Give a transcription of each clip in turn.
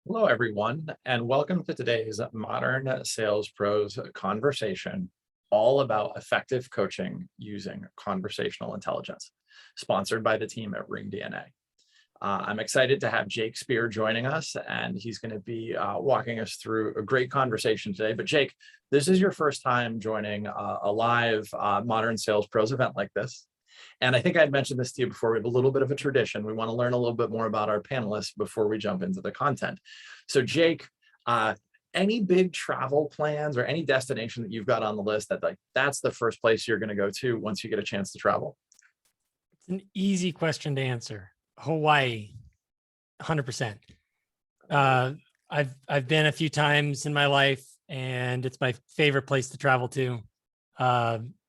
Hello, everyone, and welcome to today's Modern Sales Pros conversation, all about effective coaching using conversational intelligence, sponsored by the team at Ring DNA. I'm excited to have Jake Spear joining us, and he's going to be walking us through a great conversation today. But Jake, this is your first time joining a live Modern Sales Pros event like this. And I think I'd mentioned this to you before. We have a little bit of a tradition. We want to learn a little bit more about our panelists before we jump into the content. So Jake, any big travel plans or any destination that you've got on the list that that's the first place you're going to go to once you get a chance to travel? It's an easy question to answer. Hawaii, 100%. I've been a few times in my life, and it's my favorite place to travel to.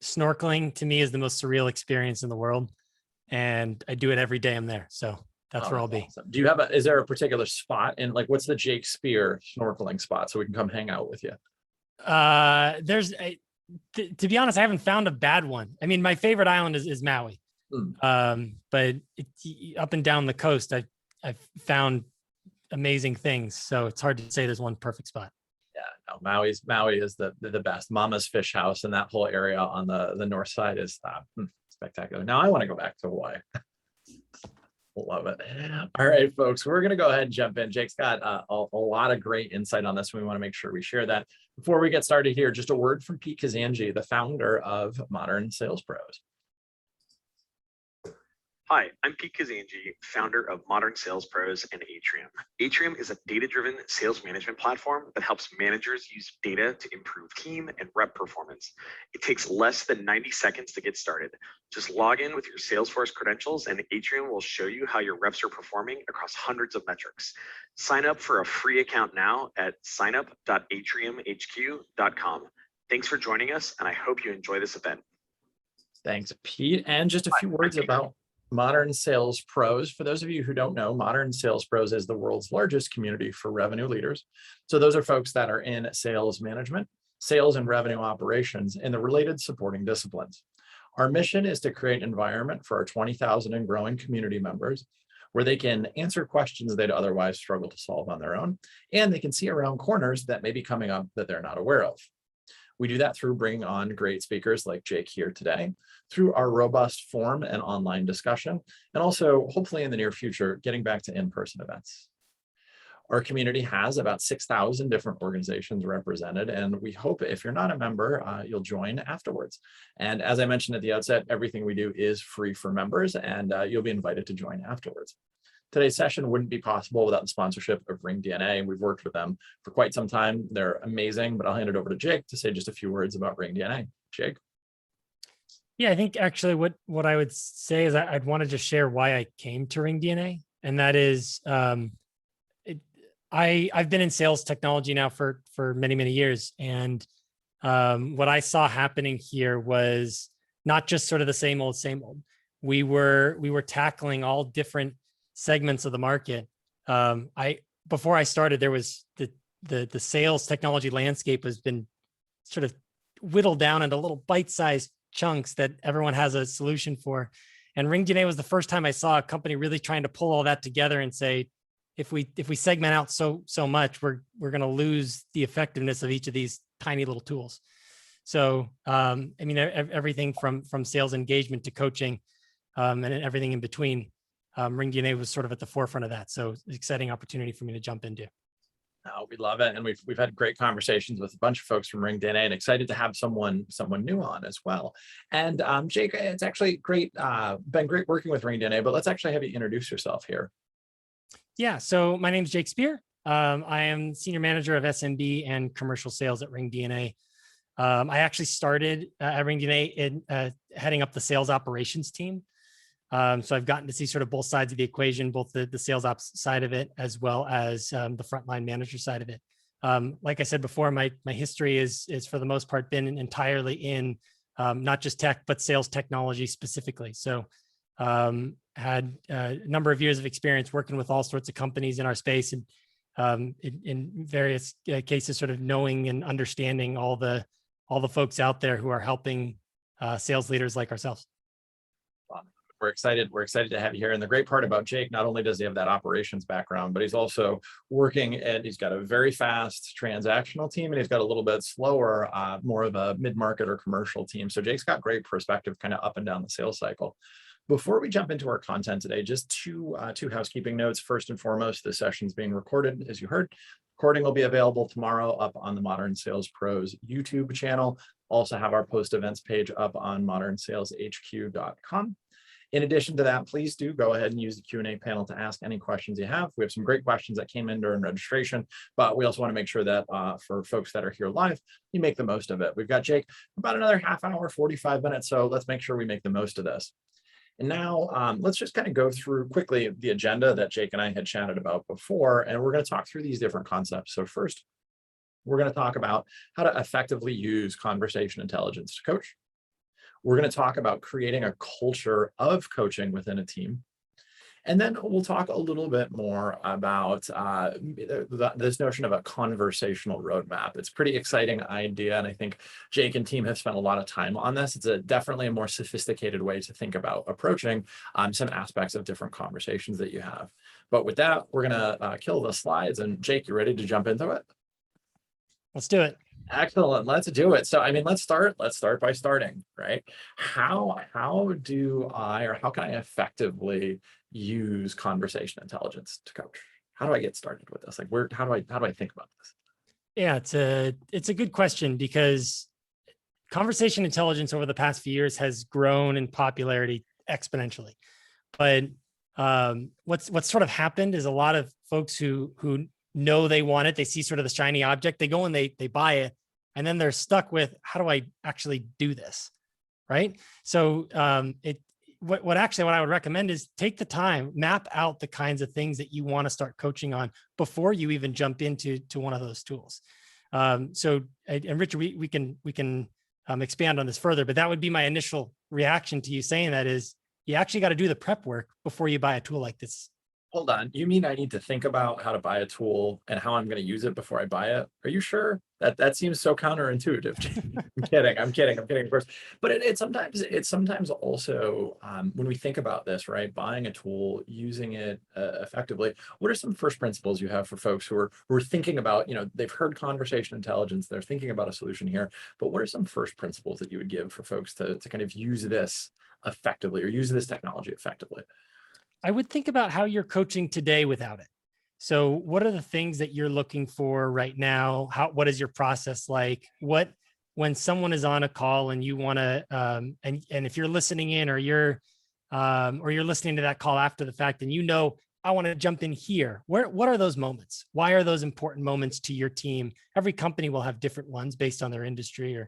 Snorkeling to me is the most surreal experience in the world, and I do it every day I'm there. So that's where I'll be. Awesome. Do you have is there a particular spot in, like, what's the Jake Spear snorkeling spot so we can come hang out with you? To be honest, I haven't found a bad one. I mean, my favorite island is Maui. But up and down the coast, I've found amazing things. So it's hard to say there's one perfect spot. Yeah, no, Maui is the best. Mama's Fish House and that whole area on the north side is spectacular. Now I want to go back to Hawaii. Love it. All right, folks, we're going to go ahead and jump in. Jake's got a lot of great insight on this. We want to make sure we share that. Before we get started here, just a word from Pete Kazanji, the founder of Modern Sales Pros. Hi, I'm Pete Kazanji, founder of Modern Sales Pros and Atrium. Atrium is a data-driven sales management platform that helps managers use data to improve team and rep performance. It takes less than 90 seconds to get started. Just log in with your Salesforce credentials and Atrium will show you how your reps are performing across hundreds of metrics. Sign up for a free account now at signup.atriumhq.com. Thanks for joining us, and I hope you enjoy this event. Thanks, Pete. And just a few words about Modern Sales Pros. For those of you who don't know, Modern Sales Pros is the world's largest community for revenue leaders. So those are folks that are in sales management, sales and revenue operations, and the related supporting disciplines. Our mission is to create an environment for our 20,000 and growing community members where they can answer questions they'd otherwise struggle to solve on their own, and they can see around corners that may be coming up that they're not aware of. We do that through bringing on great speakers like Jake here today, through our robust forum and online discussion, and also hopefully in the near future, getting back to in-person events. Our community has about 6,000 different organizations represented, and we hope if you're not a member, you'll join afterwards. And as I mentioned at the outset, everything we do is free for members, and you'll be invited to join afterwards. Today's session wouldn't be possible without the sponsorship of Ring DNA. We've worked with them for quite some time. They're amazing, but I'll hand it over to Jake to say just a few words about Ring DNA. Jake? Yeah, I think actually what I would say is I'd want to just share why I came to Ring DNA. And that is, I've been in sales technology now for many, many years. And what I saw happening here was not just sort of the same old. We were tackling all different segments of the market. Before I started, there was the sales technology landscape has been sort of whittled down into little bite-sized chunks that everyone has a solution for. And Ring DNA was the first time I saw a company really trying to pull all that together and say, if we segment out so much, we're going to lose the effectiveness of each of these tiny little tools. So, I mean, everything from sales engagement to coaching, and everything in between. Ring DNA was sort of at the forefront of that. So it's an exciting opportunity for me to jump into. Oh, we love it. And we've had great conversations with a bunch of folks from Ring DNA and excited to have someone new on as well. And Jake, it's actually been great working with Ring DNA, but let's actually have you introduce yourself here. Yeah, so my name is Jake Spear. I am Senior Manager of SMB and Commercial Sales at Ring DNA. I actually started at Ring DNA in heading up the sales operations team. So I've gotten to see sort of both sides of the equation, both the sales ops side of it, as well as the frontline manager side of it. Like I said before, my history is for the most part been entirely in not just tech, but sales technology specifically. So had a number of years of experience working with all sorts of companies in our space, and in various cases, sort of knowing and understanding all the folks out there who are helping sales leaders like ourselves. We're excited. We're excited to have you here. And the great part about Jake, not only does he have that operations background, but he's also working and he's got a very fast transactional team and he's got a little bit slower, more of a mid-market or commercial team. So Jake's got great perspective kind of up and down the sales cycle. Before we jump into our content today, just two housekeeping notes. First and foremost, this session is being recorded, as you heard. Recording will be available tomorrow up on the Modern Sales Pros YouTube channel. Also have our post events page up on modernsaleshq.com. In addition to that, please do go ahead and use the Q&A panel to ask any questions you have. We have some great questions that came in during registration, but we also want to make sure that for folks that are here live, you make the most of it. We've got Jake about another half hour, 45 minutes, so let's make sure we make the most of this. And now let's just kind of go through quickly the agenda that Jake and I had chatted about before, and we're going to talk through these different concepts. So first, we're going to talk about how to effectively use conversation intelligence to coach. We're going to talk about creating a culture of coaching within a team. And then we'll talk a little bit more about this notion of a conversational roadmap. It's a pretty exciting idea. And I think Jake and team have spent a lot of time on this. It's definitely a more sophisticated way to think about approaching some aspects of different conversations that you have. But with that, we're going to kill the slides. And Jake, you ready to jump into it? Let's do it. Excellent. Let's do it. So, I mean, let's start by starting, right? How can I effectively use conversation intelligence to coach? How do I get started with this? Like, how do I think about this? Yeah, it's a good question because conversation intelligence over the past few years has grown in popularity exponentially. But what's sort of happened is a lot of folks who know they want it, they see sort of the shiny object, they go and they buy it, and then they're stuck with, how do I actually do this? Right. So what I would recommend is take the time, map out the kinds of things that you want to start coaching on before you even jump into one of those tools. And Richard, we can expand on this further, but that would be my initial reaction to you saying that is you actually got to do the prep work before you buy a tool like this. Hold on. You mean I need to think about how to buy a tool and how I'm going to use it before I buy it? Are you sure? That seems so counterintuitive. I'm kidding, of course. But it's sometimes also when we think about this, right? Buying a tool, using it effectively. What are some first principles you have for folks who are thinking about, they've heard conversation intelligence, they're thinking about a solution here, but what are some first principles that you would give for folks to kind of use this effectively or use this technology effectively? I would think about how you're coaching today without it. So what are the things that you're looking for right now? What is your process like? When someone is on a call and you want to, and if you're listening in or you're listening to that call after the fact and I want to jump in here. What are those moments? Why are those important moments to your team? Every company will have different ones based on their industry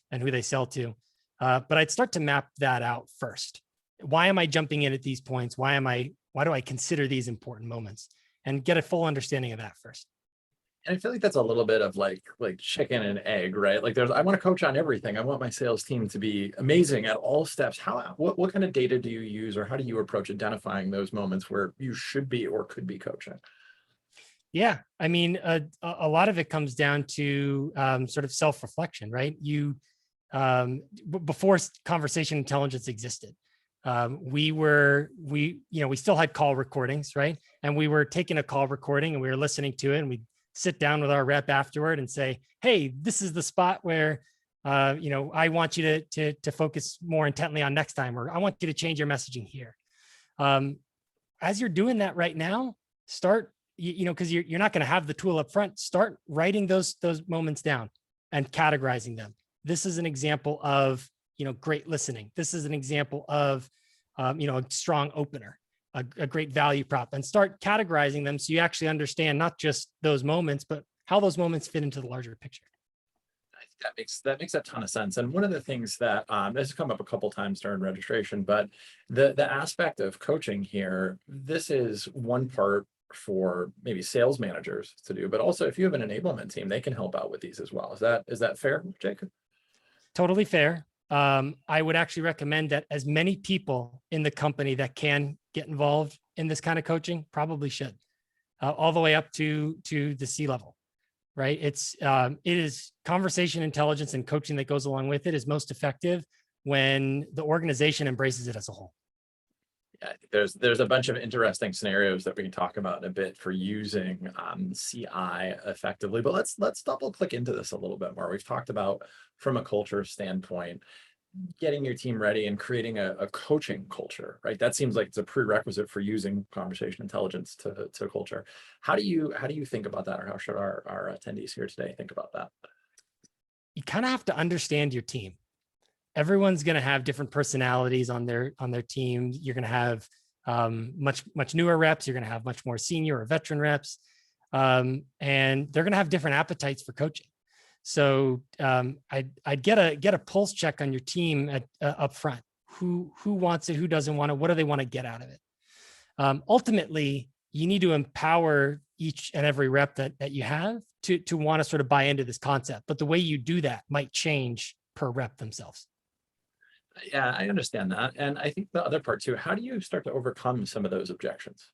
and who they sell to. But I'd start to map that out first. Why am I jumping in at these points? Why do I consider these important moments and get a full understanding of that first? And I feel like that's a little bit of like chicken and egg, right? Like I want to coach on everything. I want my sales team to be amazing at all steps. What kind of data do you use or how do you approach identifying those moments where you should be or could be coaching? Yeah, I mean, a lot of it comes down to sort of self-reflection, right? Before conversation intelligence existed, we still had call recordings, right? And we were taking a call recording and we were listening to it and we'd sit down with our rep afterward and say, hey, this is the spot where, I want you to focus more intently on next time, or I want you to change your messaging here. As you're doing that right now, start, because you're not going to have the tool up front, start writing those moments down and categorizing them. This is an example of great listening. This is an example of, a strong opener, a great value prop, and start categorizing them so you actually understand not just those moments, but how those moments fit into the larger picture. I think that makes a ton of sense. And one of the things that this has come up a couple times during registration, but the aspect of coaching here, this is one part for maybe sales managers to do, but also if you have an enablement team, they can help out with these as well. Is that fair, Jacob? Totally fair. I would actually recommend that as many people in the company that can get involved in this kind of coaching probably should, all the way up to the C-level, right? It is conversation intelligence and coaching that goes along with it is most effective when the organization embraces it as a whole. Yeah, I think there's a bunch of interesting scenarios that we can talk about in a bit for using CI effectively. But let's double click into this a little bit more. We've talked about from a culture standpoint, getting your team ready and creating a coaching culture, right? That seems like it's a prerequisite for using conversation intelligence to culture. How do you think about that, or how should our attendees here today think about that? You kind of have to understand your team. Everyone's going to have different personalities on their team. You're going to have much newer reps. You're going to have much more senior or veteran reps, and they're going to have different appetites for coaching. So I'd get a pulse check on your team up front. Who wants it? Who doesn't want it? What do they want to get out of it? Ultimately, you need to empower each and every rep that you have to want to sort of buy into this concept. But the way you do that might change per rep themselves. Yeah, I understand that. And I think the other part too, how do you start to overcome some of those objections?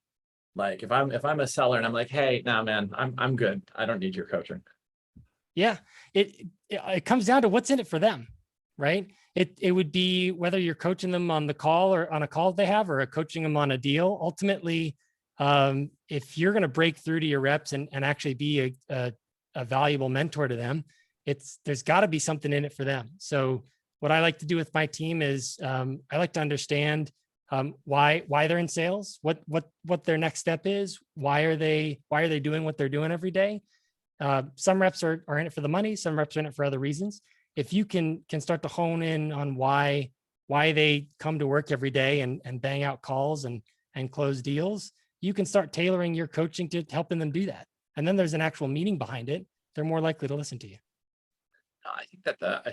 Like if I'm a seller and I'm like, hey, nah, man, I'm good. I don't need your coaching. Yeah, it comes down to what's in it for them, right? It would be whether you're coaching them on the call or on a call they have, or coaching them on a deal. Ultimately, if you're going to break through to your reps and actually be a valuable mentor to them, there's got to be something in it for them. So what I like to do with my team is I like to understand why they're in sales, what their next step is, why are they doing what they're doing every day. Some reps are in it for the money. Some reps are in it for other reasons. If you can start to hone in on why they come to work every day and bang out calls and close deals, you can start tailoring your coaching to helping them do that. And then there's an actual meaning behind it. They're more likely to listen to you. I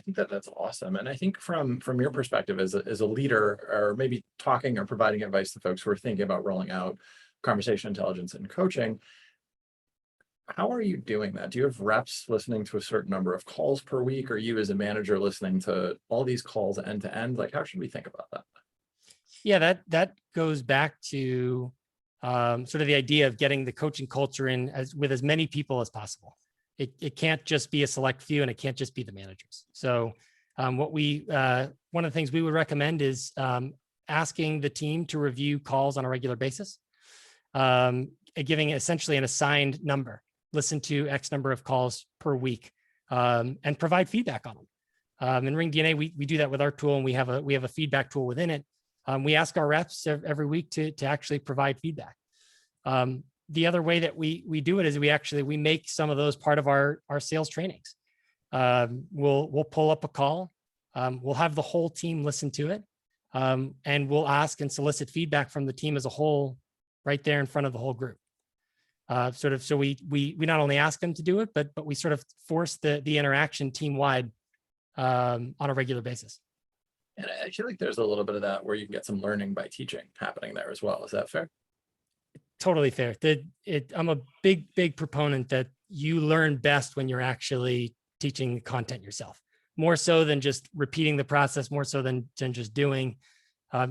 think that's awesome. And I think from your perspective as a leader, or maybe talking or providing advice to folks who are thinking about rolling out conversation intelligence and coaching, how are you doing that? Do you have reps listening to a certain number of calls per week, or you as a manager listening to all these calls end to end? Like, how should we think about that? Yeah, that goes back to sort of the idea of getting the coaching culture in with as many people as possible. It can't just be a select few, and it can't just be the managers. So one of the things we would recommend is asking the team to review calls on a regular basis, giving essentially an assigned number. Listen to X number of calls per week, and provide feedback on them. In Ring DNA, we do that with our tool, and we have a feedback tool within it. We ask our reps every week to actually provide feedback. The other way that we do it is we make some of those part of our sales trainings. We'll pull up a call. We'll have the whole team listen to it, and we'll ask and solicit feedback from the team as a whole right there in front of the whole group. So we not only ask them to do it, but we sort of force the interaction team wide on a regular basis. And I feel like there's a little bit of that where you can get some learning by teaching happening there as well. Is that fair? Totally fair. I'm a big proponent that you learn best when you're actually teaching content yourself, more so than just repeating the process, more so than just doing.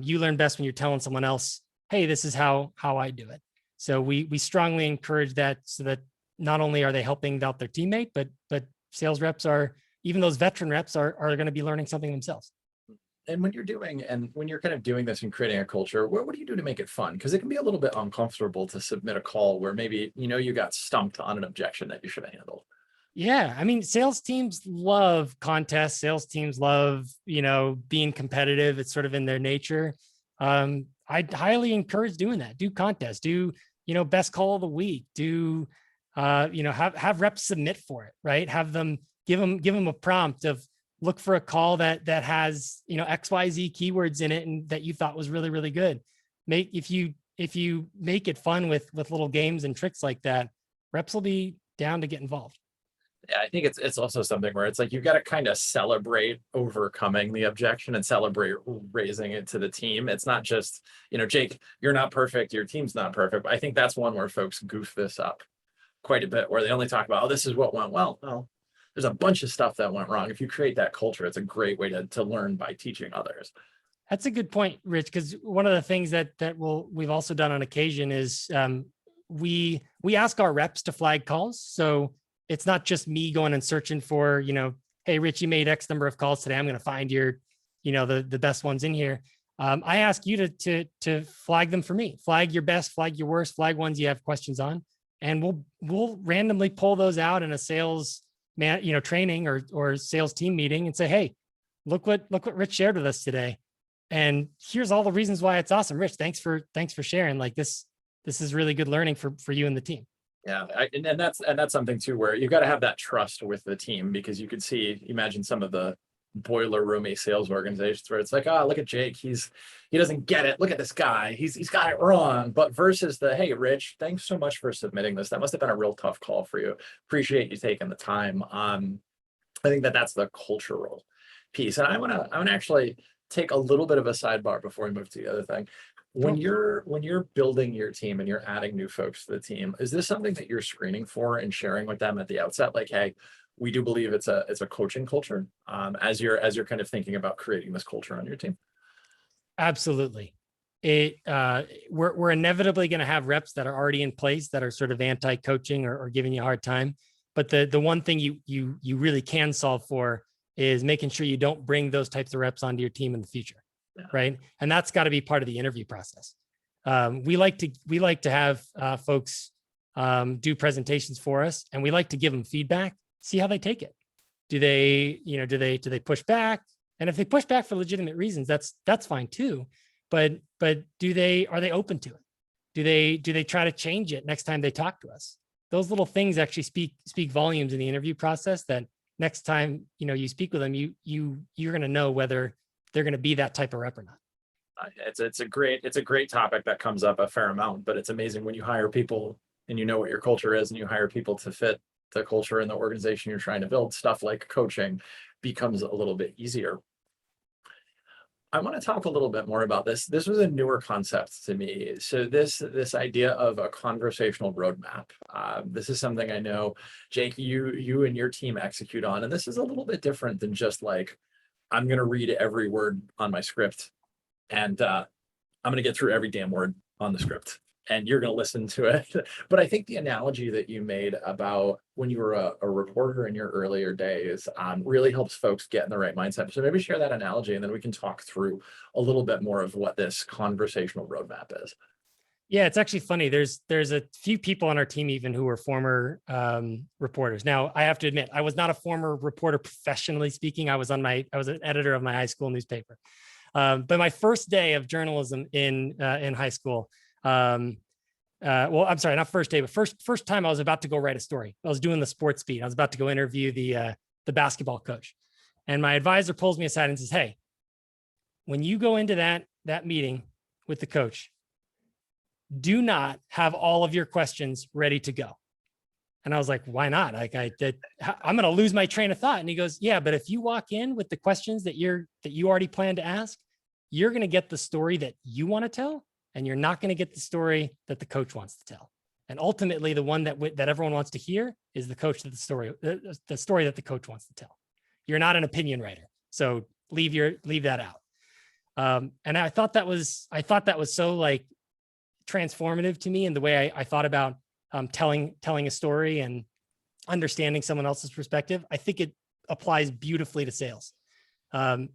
You learn best when you're telling someone else, hey, this is how I do it. So we strongly encourage that, so that not only are they helping out their teammate, but sales reps even those veteran reps are going to be learning something themselves. And when you're kind of doing this and creating a culture, what do you do to make it fun? Because it can be a little bit uncomfortable to submit a call where maybe, you got stumped on an objection that you should have handled. Yeah. I mean, sales teams love contests. Sales teams love, being competitive. It's sort of in their nature. I'd highly encourage doing that. Do contests, do, best call of the week, do, have reps submit for it, right? Have them give them a prompt of, look for a call that has, XYZ keywords in it and that you thought was really, really good. If you make it fun with little games and tricks like that, reps will be down to get involved. Yeah, I think it's also something where it's like, you've got to kind of celebrate overcoming the objection and celebrate raising it to the team. It's not just, Jake, you're not perfect, your team's not perfect. But I think that's one where folks goof this up quite a bit, where they only talk about, oh, this is what went well. Well, there's a bunch of stuff that went wrong. If you create that culture, it's a great way to learn by teaching others. That's a good point, Rich, because one of the things that we've also done on occasion is we ask our reps to flag calls. So it's not just me going and searching for, hey, Rich, you made X number of calls today. I'm going to find your, the best ones in here. I ask you to flag them for me. Flag your best, flag your worst, flag ones you have questions on, and we'll randomly pull those out in a sales training or sales team meeting and say, hey, look what Rich shared with us today, and here's all the reasons why it's awesome. Rich, thanks for sharing. Like this is really good learning for you and the team. Yeah, and that's something too where you've got to have that trust with the team, because you could imagine some of the boiler roomy sales organizations where it's like, oh, look at Jake, he doesn't get it. Look at this guy, he's got it wrong. But versus hey, Rich, thanks so much for submitting this. That must have been a real tough call for you. Appreciate you taking the time. I think that's the cultural piece. And I want to actually take a little bit of a sidebar before we move to the other thing. When you're building your team and you're adding new folks to the team, is this something that you're screening for and sharing with them at the outset? Like, hey, we do believe it's a coaching culture, as you're kind of thinking about creating this culture on your team. Absolutely. We're inevitably going to have reps that are already in place that are sort of anti-coaching or giving you a hard time. But the one thing you really can solve for is making sure you don't bring those types of reps onto your team in the future. Yeah. Right. And that's got to be part of the interview process. We like to have folks do presentations for us, and we like to give them feedback, see how they take it. Do they push back? And if they push back for legitimate reasons, that's fine too. But are they open to it? Do they try to change it next time they talk to us? Those little things actually speak volumes in the interview process, that next time you speak with them, you're going to know whether they're going to be that type of rep or not. It's a great topic that comes up a fair amount, but it's amazing when you hire people and you know what your culture is and you hire people to fit the culture and the organization you're trying to build. Stuff like coaching becomes a little bit easier. I want to talk a little bit more about this. This was a newer concept to me. So this idea of a conversational roadmap. This is something I know, Jake, you and your team execute on, and this is a little bit different than just like, I'm going to read every word on my script, and I'm going to get through every damn word on the script, and you're going to listen to it. But I think the analogy that you made about when you were a reporter in your earlier days really helps folks get in the right mindset. So maybe share that analogy, and then we can talk through a little bit more of what this conversational roadmap is. Yeah, it's actually funny. There's a few people on our team even who were former reporters. Now, I have to admit, I was not a former reporter professionally speaking. I was an editor of my high school newspaper. But my first day of journalism in high school, well, I'm sorry, not first day, but first time I was about to go write a story. I was doing the sports beat. I was about to go interview the basketball coach, and my advisor pulls me aside and says, "Hey, when you go into that meeting with the coach, do not have all of your questions ready to go." And I was like, why not? Like I'm going to lose my train of thought. And he goes, yeah, but if you walk in with the questions that you already plan to ask, you're going to get the story that you want to tell, and you're not going to get the story that the coach wants to tell. And ultimately, the one that everyone wants to hear is the story that the coach wants to tell. You're not an opinion writer, so leave that out. And I thought that was so like transformative to me in the way I thought about telling a story and understanding someone else's perspective. I think it applies beautifully to sales.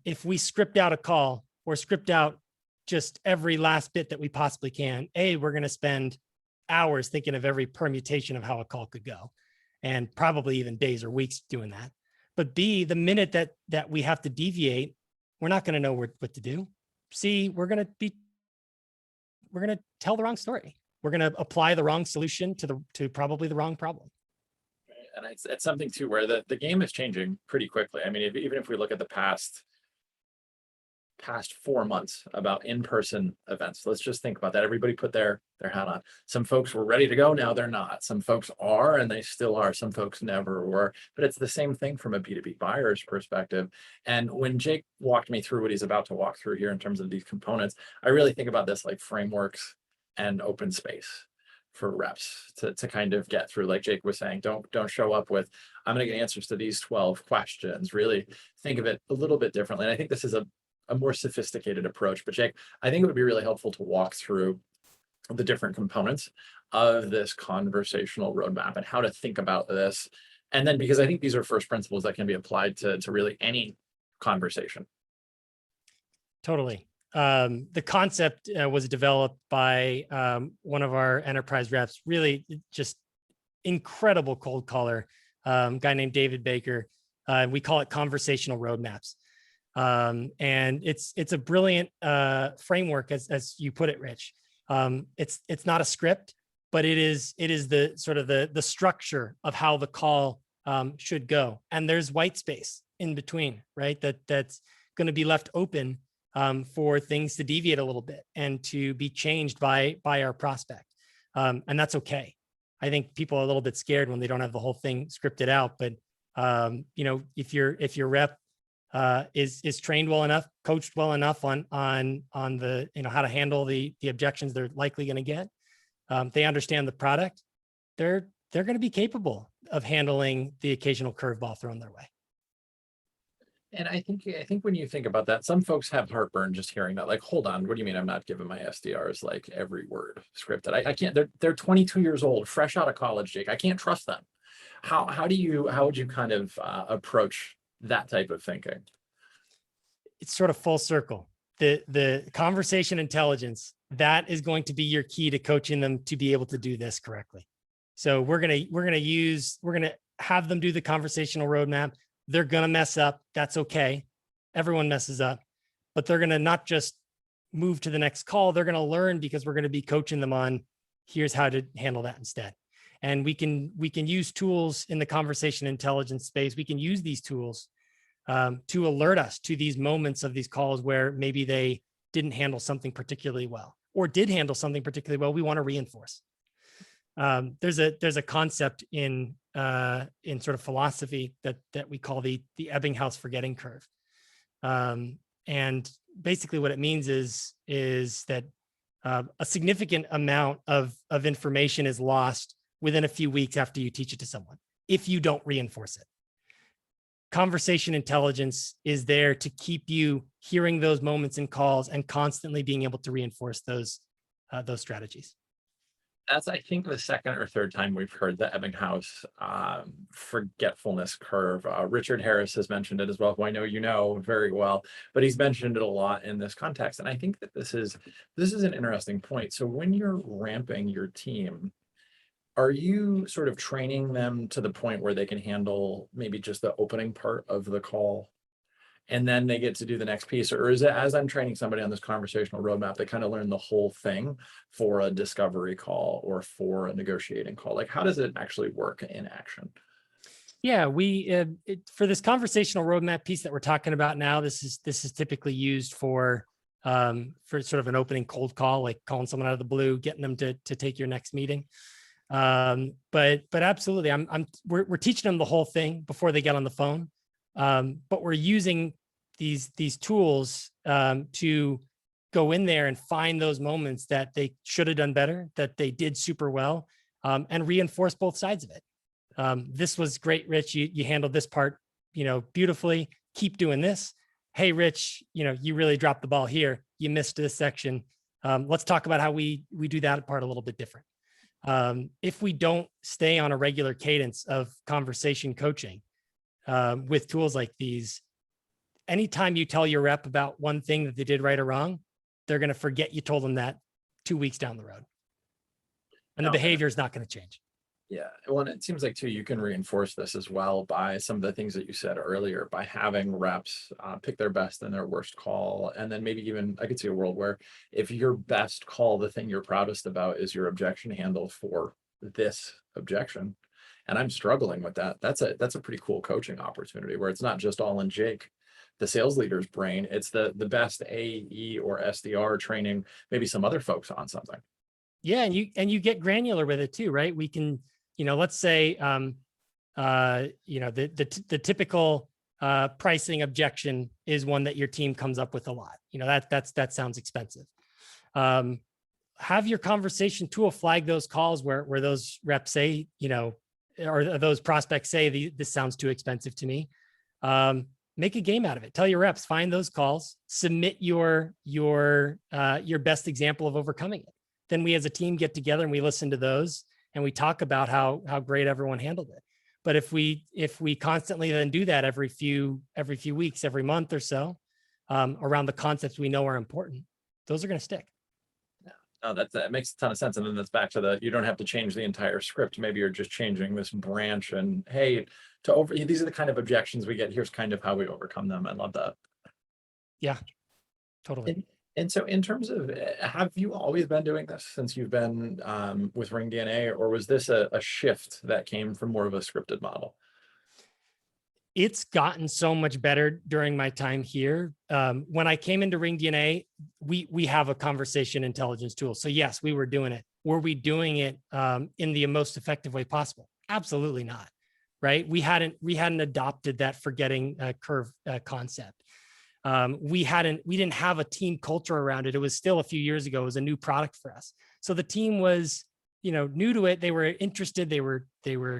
If we script out a call or script out just every last bit that we possibly can, we're going to spend hours thinking of every permutation of how a call could go, and probably even days or weeks doing that. But B, the minute that we have to deviate, we're not going to know what to do. C, we're going to tell the wrong story. We're going to apply the wrong solution to probably the wrong problem. And it's something too where the game is changing pretty quickly. I mean, even if we look at the past 4 months about in-person events, let's just think about that. Everybody put their hat on. Some folks were ready to go, now they're not. Some folks are, and they still are. Some folks never were. But it's the same thing from a B2B buyer's perspective. And when Jake walked me through what he's about to walk through here in terms of these components, I really think about this like frameworks and open space for reps to kind of get through. Like Jake was saying, don't show up with, I'm going to get answers to these 12 questions. Really think of it a little bit differently. And I think this is a more sophisticated approach. But Jake, I think it would be really helpful to walk through the different components of this conversational roadmap and how to think about this. And then, because I think these are first principles that can be applied to really any conversation. Totally. the concept was developed by one of our enterprise reps, really just incredible cold caller, guy named David Baker. We call it conversational roadmaps. And it's a brilliant framework, as you put it, Rich. It's not a script, but it is the sort of the structure of how the call should go. And there's white space in between, right? That's going to be left open for things to deviate a little bit and to be changed by our prospect. And that's okay. I think people are a little bit scared when they don't have the whole thing scripted out, but you know, if your rep is trained well enough, coached well enough on the, you know, how to handle the objections they're likely going to get, they understand the product, they're going to be capable of handling the occasional curveball thrown their way. And I think when you think about that, some folks have heartburn just hearing that, like, hold on, what do you mean I'm not giving my SDRs like every word scripted? I can't, they're 22 years old, fresh out of college, Jake. I can't trust them. How would you kind of approach that type of thinking? It's sort of full circle. The conversation intelligence, that is going to be your key to coaching them to be able to do this correctly. So we're going to have them do the conversational roadmap. They're going to mess up. That's okay. Everyone messes up, but they're going to not just move to the next call. They're going to learn, because we're going to be coaching them on here's how to handle that instead. And we can use tools in the conversation intelligence space. We can use these tools to alert us to these moments of these calls where maybe they didn't handle something particularly well, or did handle something particularly well. We want to reinforce. There's a concept in sort of philosophy that we call the Ebbinghaus forgetting curve. And basically what it means is that a significant amount of information is lost within a few weeks after you teach it to someone, if you don't reinforce it. Conversation intelligence is there to keep you hearing those moments in calls and constantly being able to reinforce those strategies. That's, I think, the second or third time we've heard the Ebbinghaus forgetfulness curve. Richard Harris has mentioned it as well, who I know you know very well, but he's mentioned it a lot in this context. And I think that this is an interesting point. So when you're ramping your team, are you sort of training them to the point where they can handle maybe just the opening part of the call, and then they get to do the next piece? Or is it, as I'm training somebody on this conversational roadmap, they kind of learn the whole thing for a discovery call or for a negotiating call? Like, how does it actually work in action? Yeah, for this conversational roadmap piece that we're talking about now, this is typically used for sort of an opening cold call, like calling someone out of the blue, getting them to take your next meeting. But absolutely, we're teaching them the whole thing before they get on the phone. But we're using these tools to go in there and find those moments that they should have done better, that they did super well, and reinforce both sides of it. This was great, Rich. You handled this part, beautifully. Keep doing this. Hey, Rich, you really dropped the ball here. You missed this section. Let's talk about how we do that part a little bit different. If we don't stay on a regular cadence of conversation coaching with tools like these, anytime you tell your rep about one thing that they did right or wrong, they're going to forget you told them that 2 weeks down the road. And the behavior is not going to change. Yeah. Well, and it seems like too, you can reinforce this as well by some of the things that you said earlier, by having reps pick their best and their worst call. And then maybe even, I could see a world where if your best call, the thing you're proudest about is your objection handle for this objection, and I'm struggling with that, that's a pretty cool coaching opportunity where it's not just all in Jake, the sales leader's brain. It's the best AE or SDR training maybe some other folks on something. Yeah. And you get granular with it too, right? We can, let's say, the typical pricing objection is one that your team comes up with a lot. That sounds expensive. Have your conversation tool flag those calls where those reps say, or those prospects say, this sounds too expensive to me. Make a game out of it. Tell your reps, find those calls, submit your best example of overcoming it. Then we as a team get together and we listen to those and we talk about how great everyone handled it. But if we constantly then do that every few weeks, every month or so, around the concepts we know are important, those are going to stick. Oh, that makes a ton of sense. And then that's back to you don't have to change the entire script. Maybe you're just changing this branch and hey, these are the kind of objections we get. Here's kind of how we overcome them. I love that. Yeah, totally. And so in terms of, have you always been doing this since you've been with Ring DNA, or was this a shift that came from more of a scripted model? It's gotten so much better during my time here. When I came into Ring DNA, we have a conversation intelligence tool. So yes, we were doing it. Were we doing it in the most effective way possible? Absolutely not. Right? We hadn't adopted that forgetting curve concept. We didn't have a team culture around it. It was still a few years ago. It was a new product for us. So the team was, new to it. They were interested. Their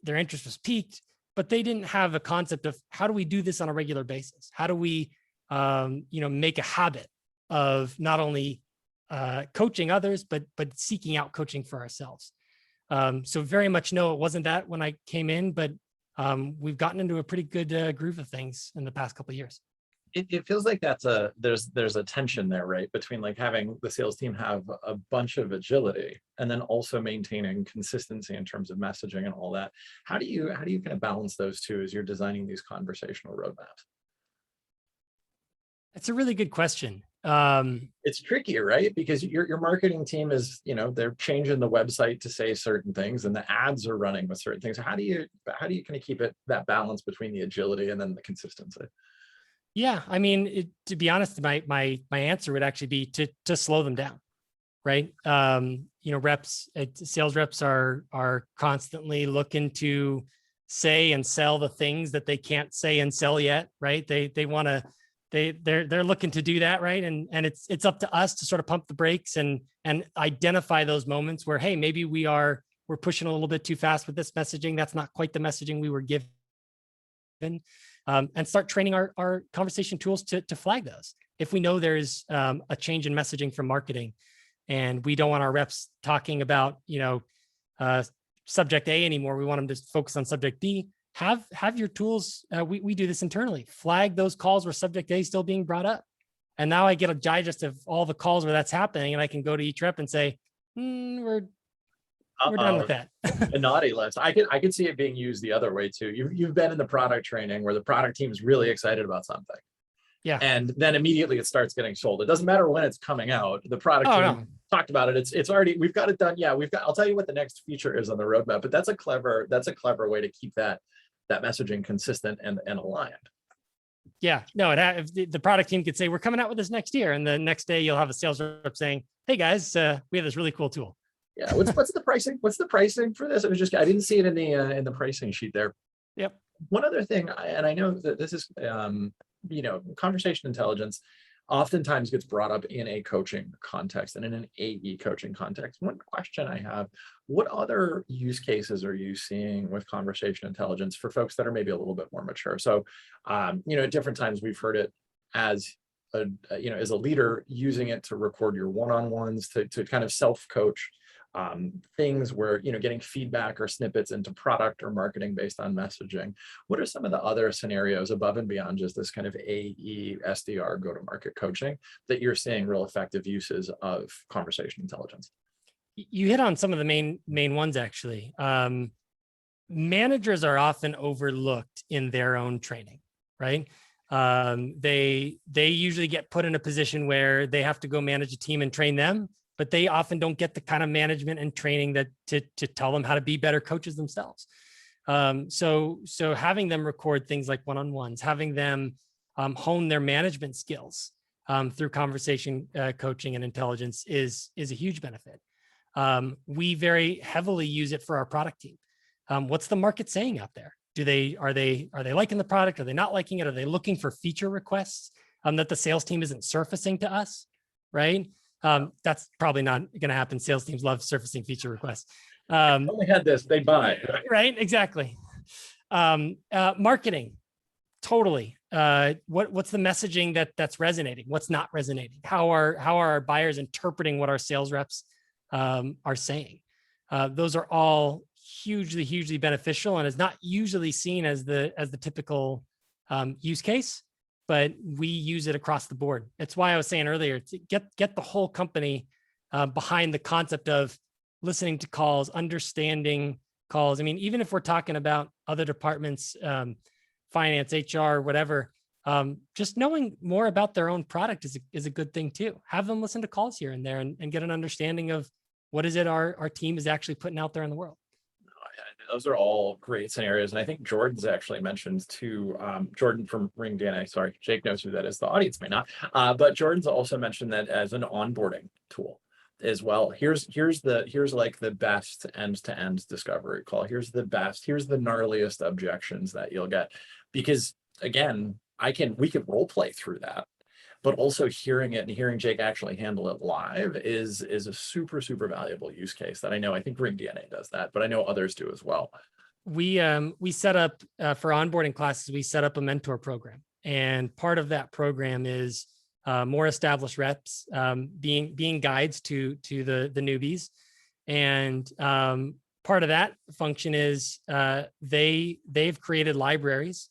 interest was piqued, but they didn't have a concept of how do we do this on a regular basis? How do we, make a habit of not only coaching others, but seeking out coaching for ourselves. So very much no, it wasn't that when I came in, but we've gotten into a pretty good groove of things in the past couple of years. It feels like there's a tension there, right? Between like having the sales team have a bunch of agility and then also maintaining consistency in terms of messaging and all that. How do you kind of balance those two as you're designing these conversational roadmaps? That's a really good question. It's tricky, right? Because your marketing team is, they're changing the website to say certain things and the ads are running with certain things. How do you kind of keep that balance between the agility and then the consistency? Yeah, I mean, to be honest, my answer would actually be to slow them down, right? Sales reps are constantly looking to say and sell the things that they can't say and sell yet, right? They're looking to do that, right? And it's up to us to sort of pump the brakes and identify those moments where, hey, maybe we're pushing a little bit too fast with this messaging. That's not quite the messaging we were given. And start training our conversation tools to flag those. If we know there's a change in messaging from marketing and we don't want our reps talking about, subject A anymore, we want them to focus on subject B, have your tools, we do this internally, flag those calls where subject A is still being brought up. And now I get a digest of all the calls where that's happening and I can go to each rep and say, we're done with that. A naughty list. I could see it being used the other way too. You've been in the product training where the product team is really excited about something. Yeah. And then immediately it starts getting sold. It doesn't matter when it's coming out. The product team talked about it. It's already, we've got it done. Yeah, I'll tell you what the next feature is on the roadmap, but that's a clever way to keep that messaging consistent and aligned. Yeah, no, the product team could say, we're coming out with this next year. And the next day you'll have a sales rep saying, hey guys, we have this really cool tool. Yeah. What's the pricing? What's the pricing for this? I didn't see it in the pricing sheet there. Yep. One other thing, and I know that this is, conversation intelligence oftentimes gets brought up in a coaching context and in an AE coaching context. One question I have, what other use cases are you seeing with conversation intelligence for folks that are maybe a little bit more mature? So, at different times we've heard it as as a leader using it to record your one-on-ones to kind of self-coach. Things where, getting feedback or snippets into product or marketing based on messaging. What are some of the other scenarios above and beyond just this kind of AE, SDR, go-to-market coaching that you're seeing real effective uses of conversation intelligence? You hit on some of the main ones, actually. Managers are often overlooked in their own training, right? They usually get put in a position where they have to go manage a team and train them, but they often don't get the kind of management and training that to tell them how to be better coaches themselves. So having them record things like one-on-ones, having them hone their management skills through conversation coaching and intelligence is a huge benefit. We very heavily use it for our product team. What's the market saying out there? Are they liking the product? Are they not liking it? Are they looking for feature requests that the sales team isn't surfacing to us, right? That's probably not going to happen. Sales teams love surfacing feature requests. Only had this, they buy. Right, exactly. Marketing, totally. What's the messaging that's resonating? What's not resonating? How are our buyers interpreting what our sales reps are saying? Those are all hugely beneficial and is not usually seen as the typical use case. but we use it across the board. That's why I was saying earlier, to get the whole company behind the concept of listening to calls, understanding calls. I mean, even if we're talking about other departments, finance, HR, whatever, just knowing more about their own product is a good thing too. Have them listen to calls here and there and get an understanding of what is it our team is actually putting out there in the world. Those are all great scenarios. And I think Jordan's actually mentioned too, Jordan from Ring DNA, sorry, Jake knows who that is, the audience may not, but Jordan's also mentioned that as an onboarding tool as well. Here's like the best end-to-end discovery call. Here's the gnarliest objections that you'll get. Because again, we can role play through that. But also hearing it and hearing Jake actually handle it live is a super, super valuable use case that I think Ring DNA does that, but I know others do as well. We set up for onboarding classes, we set up a mentor program. And part of that program is more established reps being guides to the newbies. And part of that function is they've created libraries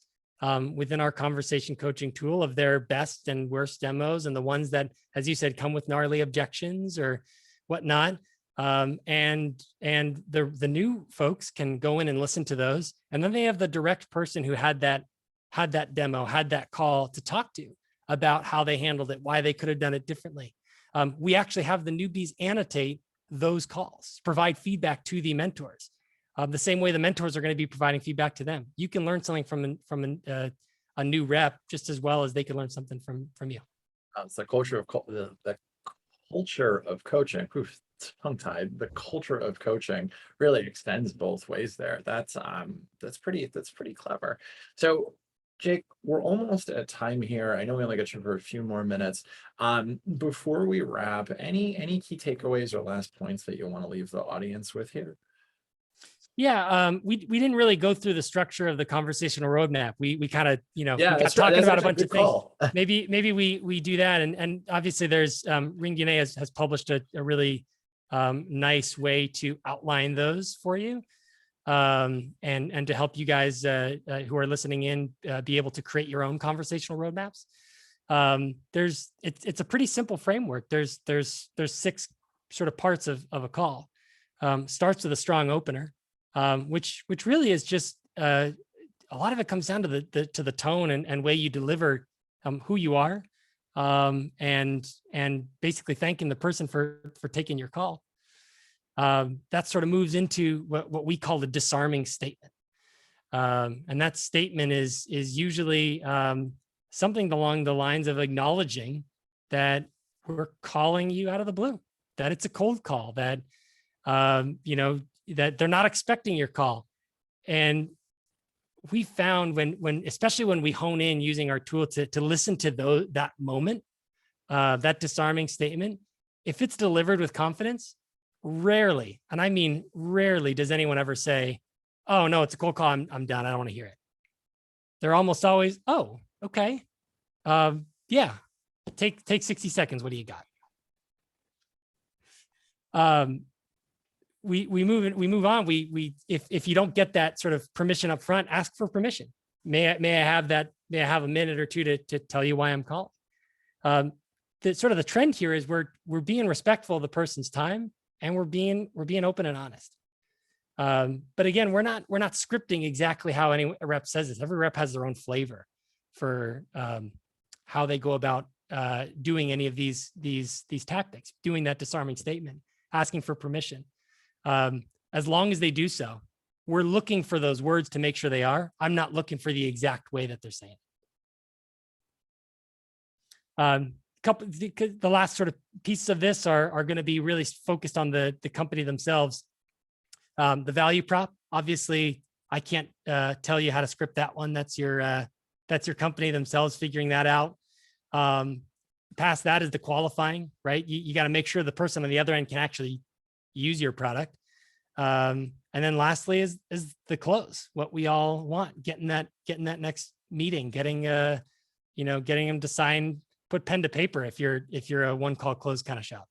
within our conversation coaching tool of their best and worst demos and the ones that, as you said, come with gnarly objections or whatnot. And the new folks can go in and listen to those. And then they have the direct person who had that demo, had that call to talk to about how they handled it, why they could have done it differently. We actually have the newbies annotate those calls, provide feedback to the mentors. The same way the mentors are going to be providing feedback to them. You can learn something from a new rep just as well as they can learn something from you. It's the culture of the culture of coaching. Oof, tongue-tied. The culture of coaching really extends both ways there. That's pretty clever. So Jake, we're almost at time here. I know we only got you for a few more minutes. Before we wrap, any key takeaways or last points that you want to leave the audience with here? Yeah, we didn't really go through the structure of the conversational roadmap. We kind of, we got that's talking about a actually bunch of call. things. Maybe we do that. And obviously there's Ring DNA has published a really nice way to outline those for you. And to help you guys who are listening in be able to create your own conversational roadmaps. It's a pretty simple framework. There's 6 sort of parts of a call. Starts with a strong opener. Which really is just a lot of it comes down to the tone and way you deliver who you are, and basically thanking the person for taking your call. That sort of moves into what we call the disarming statement, and that statement is usually something along the lines of acknowledging that we're calling you out of the blue, that it's a cold call, that that they're not expecting your call. And we found especially when we hone in using our tool to listen to that moment, that disarming statement, if it's delivered with confidence, rarely, and I mean rarely, does anyone ever say, oh no, it's a cold call, I'm done, I don't want to hear it. They're almost always, oh, okay. Yeah, take 60 seconds. What do you got? We move on. If you don't get that sort of permission up front, ask for permission. May I have a minute or two to tell you why I'm calling? The trend here is we're being respectful of the person's time, and we're being open and honest. But again, we're not scripting exactly how any rep says this. Every rep has their own flavor for how they go about doing any of these tactics, doing that disarming statement, asking for permission. As long as they do so, we're looking for those words to make sure they are. I'm not looking for the exact way that they're saying it. The last sort of pieces of this are going to be really focused on the company themselves. The value prop, obviously, I can't tell you how to script that one. That's your company themselves figuring that out. Past that is the qualifying, right? You got to make sure the person on the other end can actually use your product. And then lastly is the close, what we all want, getting that next meeting, getting them to sign, put pen to paper if you're a one call close kind of shop.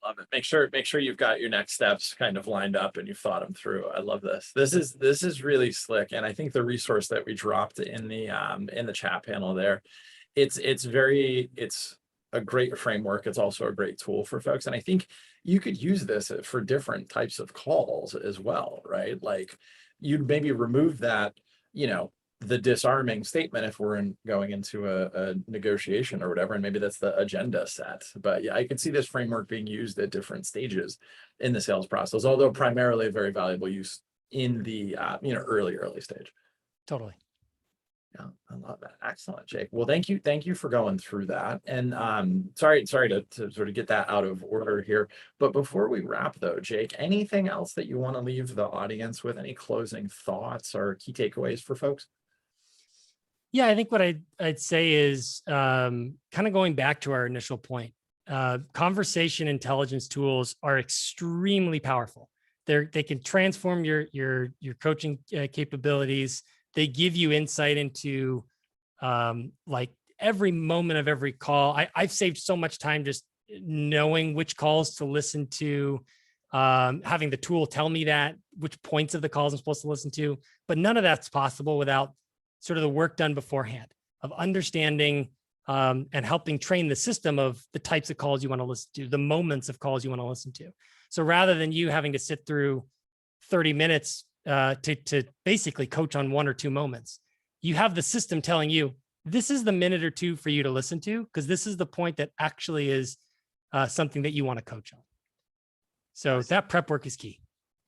Love it. Make sure you've got your next steps kind of lined up and you've thought them through. I love this. This is really slick. And I think the resource that we dropped in the chat panel there, it's a great framework. It's also a great tool for folks. And I think you could use this for different types of calls as well, right? Like you'd maybe remove that, you know, the disarming statement if we're going into a negotiation or whatever, and maybe that's the agenda set. But yeah, I can see this framework being used at different stages in the sales process, although primarily a very valuable use in the early stage. Totally. Yeah, I love that. Excellent, Jake. Well, thank you for going through that. And sorry to sort of get that out of order here. But before we wrap though, Jake, anything else that you want to leave the audience with? Any closing thoughts or key takeaways for folks? Yeah, I think what I'd say is kind of going back to our initial point. Conversation intelligence tools are extremely powerful. They can transform your coaching capabilities. They give you insight into like every moment of every call. I've saved so much time just knowing which calls to listen to, having the tool tell me that which points of the calls I'm supposed to listen to. But none of that's possible without sort of the work done beforehand of understanding and helping train the system of the types of calls you want to listen to, the moments of calls you want to listen to. So rather than you having to sit through 30 minutes to basically coach on 1 or 2 moments, you have the system telling you, this is the minute or 2 for you to listen to, because this is the point that actually is something that you want to coach on. So that prep work is key.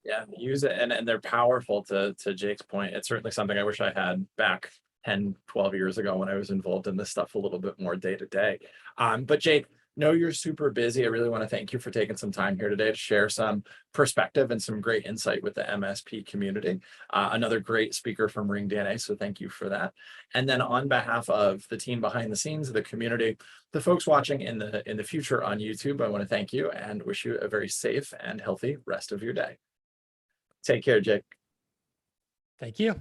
Yeah, use it. And they're powerful to Jake's point. It's certainly something I wish I had back 10, 12 years ago when I was involved in this stuff a little bit more day to day. But Jake, know you're super busy. I really want to thank you for taking some time here today to share some perspective and some great insight with the MSP community. Another great speaker from Ring DNA, so thank you for that. And then on behalf of the team behind the scenes, the community, the folks watching in the future on YouTube, I want to thank you and wish you a very safe and healthy rest of your day. Take care, Jake. Thank you.